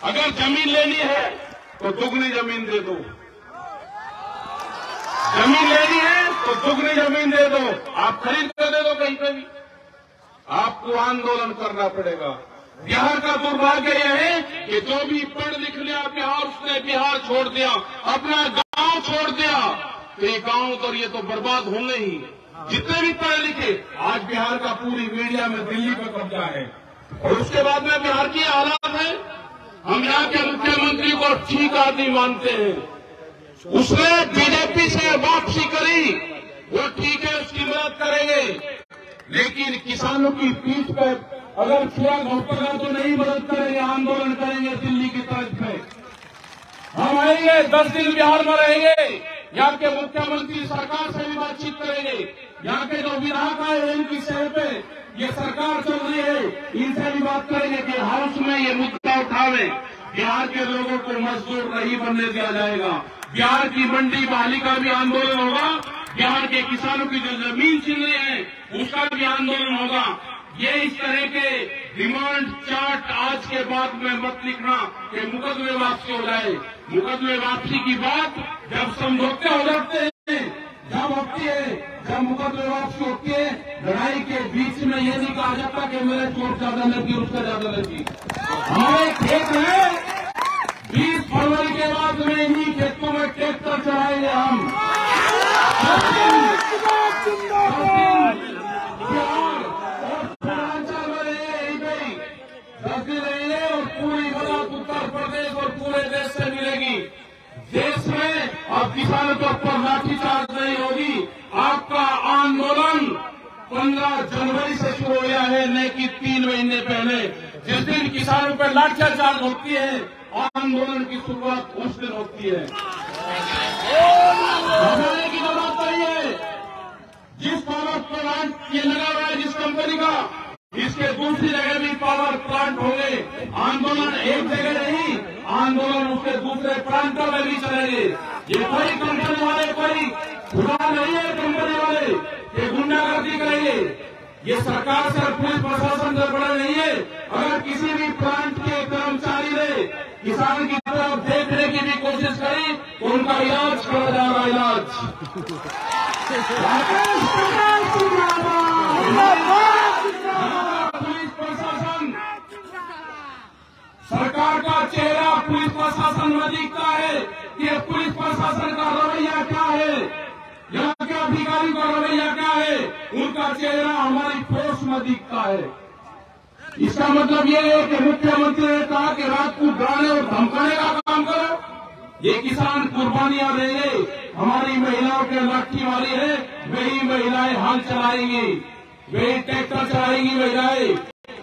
अगर जमीन लेनी है तो दुगनी जमीन दे दो, जमीन लेनी है तो दुगनी जमीन दे दो, आप खरीद कर दे दो कहीं पे भी, आपको आंदोलन करना पड़ेगा। बिहार का दुर्भाग्य यह है कि जो भी पढ़ लिख लिया बिहार, उसने बिहार छोड़ दिया, अपना गांव छोड़ दिया, तो ये गांव तो ये तो बर्बाद होंगे ही। जितने भी पढ़े लिखे, आज बिहार का पूरी मीडिया में दिल्ली पर कब्जा है। और उसके बाद में बिहार की हालात है, हम यहाँ के मुख्यमंत्री को ठीक आदमी मानते हैं। उसने बीजेपी से वापसी करी, वो ठीक है, उसकी मदद करेंगे, लेकिन किसानों की पीठ पर अगर छुआ घोटेगा तो नहीं मदद करेंगे, आंदोलन करेंगे दिल्ली की तरफ में। हम आएंगे, 10 दिन बिहार में रहेंगे, यहाँ के मुख्यमंत्री सरकार से भी बातचीत करेंगे, यहाँ के जो विधायक आए हैं इनकी शहर पे ये सरकार चल रही है, इनसे भी बात करेंगे कि हाउस में ये मुद्दा उठावे। बिहार के लोगों को मजदूर नहीं बनने दिया जाएगा, बिहार की मंडी बहाली का भी आंदोलन होगा, बिहार के किसानों की जो जमीन छीन रही है उसका भी आंदोलन होगा। ये इस तरह के डिमांड चार्ट आज के बाद में मत लिखना कि मुकदमे वापसी हो जाए। मुकदमे वापसी की बात जब समझौते हो जाते हैं, जब होती है, जब मुकदमे वापसी होती है, लड़ाई के बीच में ये नहीं कहा जाता कि मेरे चोट ज्यादा लगी, उसका ज्यादा लगी। हमारे खेत है, 20 फरवरी के बाद में इन्हीं खेतों में ट्रैक्टर चलाएंगे हम। और पूरी मदद उत्तर प्रदेश और पूरे देश से मिलेगी। देश में अब किसानों के ऊपर लाठीचार्ज नहीं होगी। आपका आंदोलन 15 जनवरी से शुरू हो गया है, न कि 3 महीने पहले। जिस दिन किसानों पर लाठीचार्ज होती है, आंदोलन की शुरुआत उस दिन होती है। घबराने की जरूरत नहीं है। जिस पावर प्लांट ये लगा हुआ है, जिस कंपनी का, इसके दूसरी जगह भी पावर प्लांट होंगे। आंदोलन एक जगह नहीं, आंदोलन उसके दूसरे प्रांतों में भी चलेंगे। ये कोई कंपनी वाले कोई खुदा नहीं है, कंपनी वाले ये गुंडागर्दी करेंगे। ये सरकार से पुलिस प्रशासन से बड़ा नहीं है। अगर किसी भी प्लांट के कर्मचारी ने किसान की तरफ देखने की भी कोशिश करी तो उनका इलाज करा जाएगा। इलाज पुलिस प्रशासन, सरकार का चेहरा पुलिस प्रशासन में दिखता है कि पुलिस प्रशासन का रवैया क्या है, यहाँ के अधिकारी का रवैया क्या है, उनका चेहरा हमारी फोर्स में दिखता है। इसका मतलब ये है कि मुख्यमंत्री ने कहा कि रात को डराने और धमकाने का काम करो। ये किसान कुर्बानियां देंगे, हमारी महिलाओं के लाठी मारी है, वही महिलाएं हल चलाएंगी, वही ट्रैक्टर चलाएंगी महिलाएं,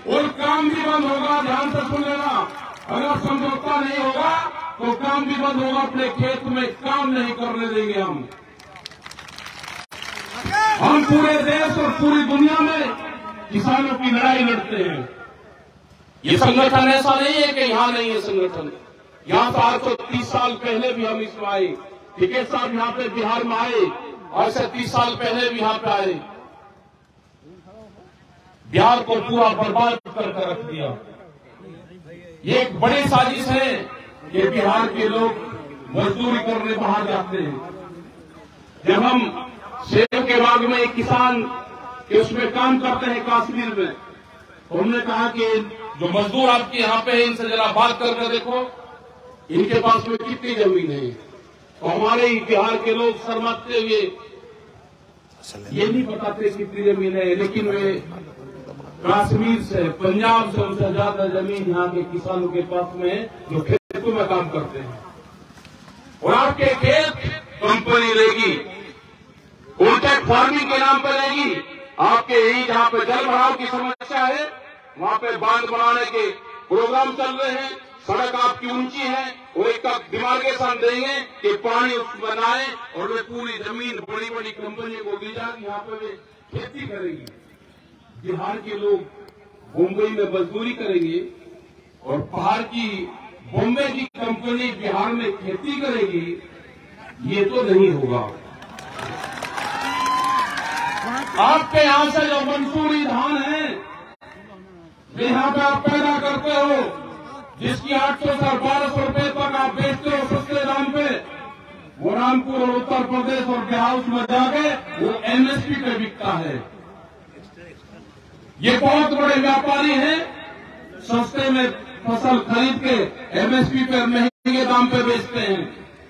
और काम भी बंद होगा। ध्यान से सुन लेना, अगर समझौता नहीं होगा तो काम भी बंद होगा। अपने खेत में काम नहीं करने देंगे हम पूरे देश और पूरी दुनिया में किसानों की लड़ाई लड़ते हैं। ये संगठन ऐसा नहीं है कि यहाँ नहीं है संगठन, यहाँ तो आज तो 30 साल पहले भी हम इसमें आए। टिकैत साहब यहाँ पे बिहार में आए और से 30 साल पहले भी यहाँ पे आए, बिहार को पूरा बर्बाद करके रख दिया। ये एक बड़ी साजिश है कि बिहार के लोग मजदूरी करने बाहर जाते हैं। जब हम सेब के बाग में एक किसान के उसमें काम करते हैं कश्मीर में, तो हमने कहा कि जो मजदूर आपके यहाँ पे है इनसे जरा बात करके देखो इनके पास में कितनी जमीन है। तो हमारे ही बिहार के लोग शर्माते हुए ये नहीं बताते कितनी जमीन है, लेकिन वे कश्मीर से, पंजाब से उनसे ज्यादा जमीन यहाँ के किसानों के पास में है जो खेतों में काम करते हैं। और आपके खेत कंपनी लेगी, कॉन्ट्रैक्ट फार्मिंग के नाम पर लेगी। आपके यही जहाँ पे जल भराव की समस्या है वहाँ पे बांध बनाने के प्रोग्राम चल रहे हैं। सड़क आपकी ऊंची है और एक दिमाग के साथ देंगे कि पानी उसमें बनाए और वे पूरी जमीन बड़ी बड़ी कंपनियों को दी जाएगी, यहाँ पे वे खेती करेंगी। बिहार के लोग मुंबई में मजदूरी करेंगे और बाहर की बॉम्बे की कंपनी बिहार में खेती करेगी, ये तो नहीं होगा। आपके यहाँ से जो मंसूरी धान है यहाँ पे आप पैदा करते हो, जिसकी 800 से 1200 रुपए तक आप बेचते हो सस्ते दाम पे, वो रामपुर और उत्तर प्रदेश और बिहार में जाके वो एमएसपी पे बिकता है। ये बहुत बड़े व्यापारी हैं, सस्ते में फसल खरीद के एमएसपी पे महंगे दाम पे बेचते हैं।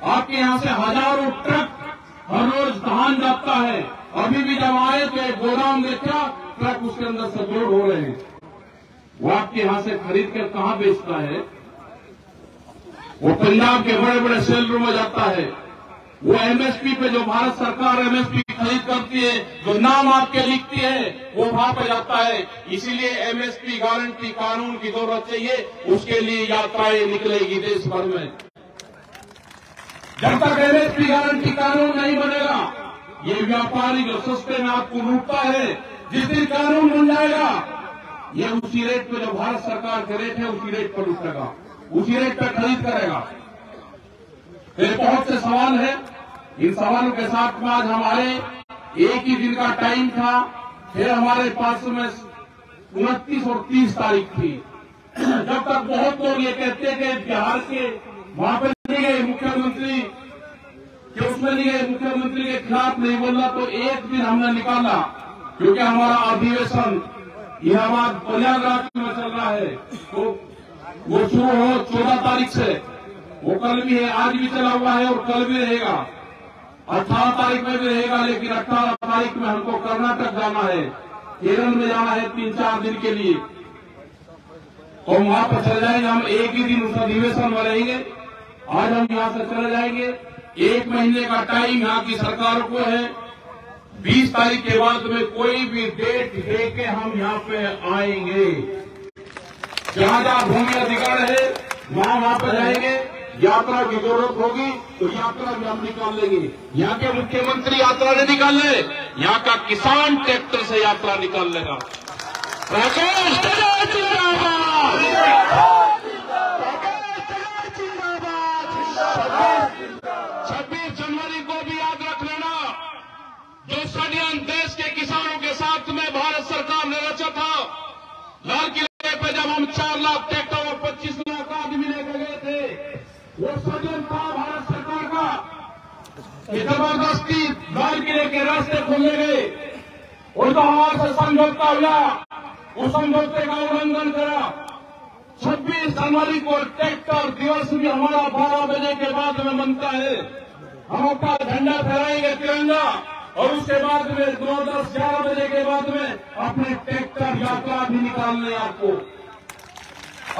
आपके यहां से हजारों ट्रक हर रोज धान जाता है। अभी भी जब आए तो एक गोदाम देखा, ट्रक उसके अंदर से लोड हो रहे हैं। वो आपके यहां से खरीद कर कहां बेचता है? वो पंजाब के बड़े बड़े सेलरों में जाता है। वो एमएसपी पे जो भारत सरकार एमएसपी खरीद करती है, जो नाम आपके लिखती है, वो वहां पे जाता है। इसीलिए एमएसपी गारंटी कानून की जरूरत चाहिए। उसके लिए यात्राएं निकलेगी देश भर में। जब तक एमएसपी गारंटी कानून नहीं बनेगा, ये व्यापारी जो सस्ते में आपको लूटता है, जिस दिन कानून बन जाएगा, ये उसी रेट पे जो भारत सरकार के रेट है उसी रेट पर लूटेगा, उसी रेट पर खरीद करेगा। फिर बहुत से सवाल है। इन सवालों के साथ में आज हमारे एक ही दिन का टाइम था। फिर हमारे पास में 29 और 30 तारीख थी। जब तक बहुत लोग ये कहते थे बिहार के वहां पर नहीं गए मुख्यमंत्री, कि उसमें नहीं गए मुख्यमंत्री के खिलाफ नहीं बोलना, तो एक दिन हमने निकाला, क्योंकि हमारा अधिवेशन इलाहाबाद प्रयागराज में चल रहा है। तो वो शुरू हो 14 तारीख से, वो कल भी है, आज भी चला हुआ है और कल भी रहेगा, 18 तारीख में भी रहेगा। लेकिन 18 तारीख में हमको कर्नाटक जाना है, केरल में जाना है 3-4 दिन के लिए। तो वहां पर चले जाएंगे हम, एक ही दिन उस अधिवेशन में रहेंगे। आज हम यहां से चले जाएंगे। 1 महीने का टाइम यहाँ की सरकार को है। 20 तारीख के बाद में कोई भी डेट लेके हम यहाँ पे आएंगे। जहां जहां भूमि अधिकार है वहां पर जाएंगे। यात्रा की जरूरत होगी तो यात्रा भी हम निकाल लेंगे। यहाँ के मुख्यमंत्री यात्रा नहीं निकाल ले, यहाँ का किसान ट्रैक्टर से यात्रा निकाल लेगा। राकेश जिंदाबाद। 26 जनवरी को भी याद रख लेना, जो षड्यंत्र देश के किसानों के साथ में भारत सरकार ने रचा था। लाल किले पे जब हम 4 लाख ट्रैक्टर और 25 लाख आदमी लेकर गए थे, वो षड्यंत्र था भारत सरकार का कि जबरदस्ती लाल किले के रास्ते खोले गए और तो हमारे से समझौता हुआ, उस समझौते का उल्लंघन करा। 26 जनवरी को ट्रैक्टर दिवस भी हमारा 12 बजे के बाद में बनता है। हम अपना झंडा फहराएंगे तिरंगा, और उसके बाद में 9-10-11 बजे के बाद में अपने ट्रैक्टर यात्रा भी निकालने आपको।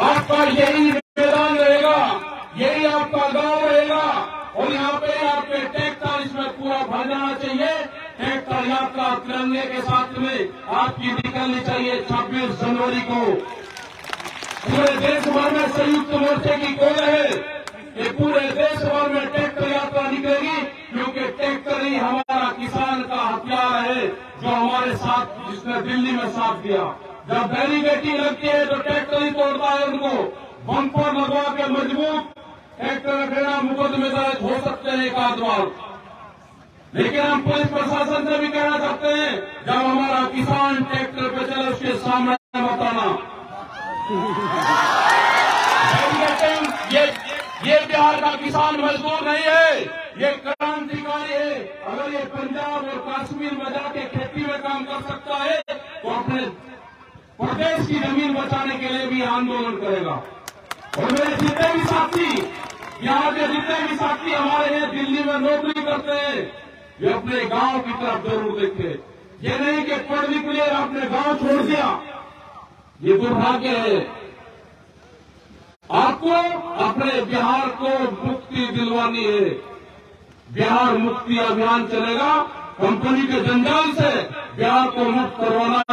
आपका यही मैदान रहेगा, यही आपका गांव रहेगा, और यहाँ पे आपके ट्रैक्टर इसमें पूरा भर जाना चाहिए। ट्रैक्टर यात्रा तिरंगे के साथ में आपकी निकलनी चाहिए 26 जनवरी को। पूरे देश भर में संयुक्त मोर्चे की कॉल है कि पूरे देश भर में ट्रैक्टर यात्रा निकलेगी, क्योंकि ट्रैक्टर ही हमारा किसान का हथियार है, जो हमारे साथ, जिसने दिल्ली में साथ दिया। जब बैरिकेडिंग लगती है तो ट्रैक्टर ही तोड़ता है उनको। बम्पर लगवा के मजबूत ट्रैक्टर रखेगा, मुकदमे दर्ज हो सकते हैं एक आध बार। लेकिन हम पुलिस प्रशासन से भी कहना चाहते हैं, जब हमारा किसान ट्रैक्टर पे चले उसके सामने बताना। ये बिहार का किसान मजदूर नहीं है, ये क्रांतिकारी है। अगर ये पंजाब और कश्मीर में जाके खेती में काम कर सकता है, तो अपने प्रदेश की जमीन बचाने के लिए भी आंदोलन करेगा। और मेरे जितने भी साथी, यहाँ के जितने भी साथी हमारे यहाँ दिल्ली में नौकरी करते हैं, वे अपने गांव की तरफ जरूर देखें। ये नहीं कि पढ़ लिख लिया अपने गांव छोड़ दिया, ये दुर्भाग्य है। आपको अपने बिहार को मुक्ति दिलवानी है। बिहार मुक्ति अभियान चलेगा, कंपनी के जंजाल से बिहार को मुक्त करवाना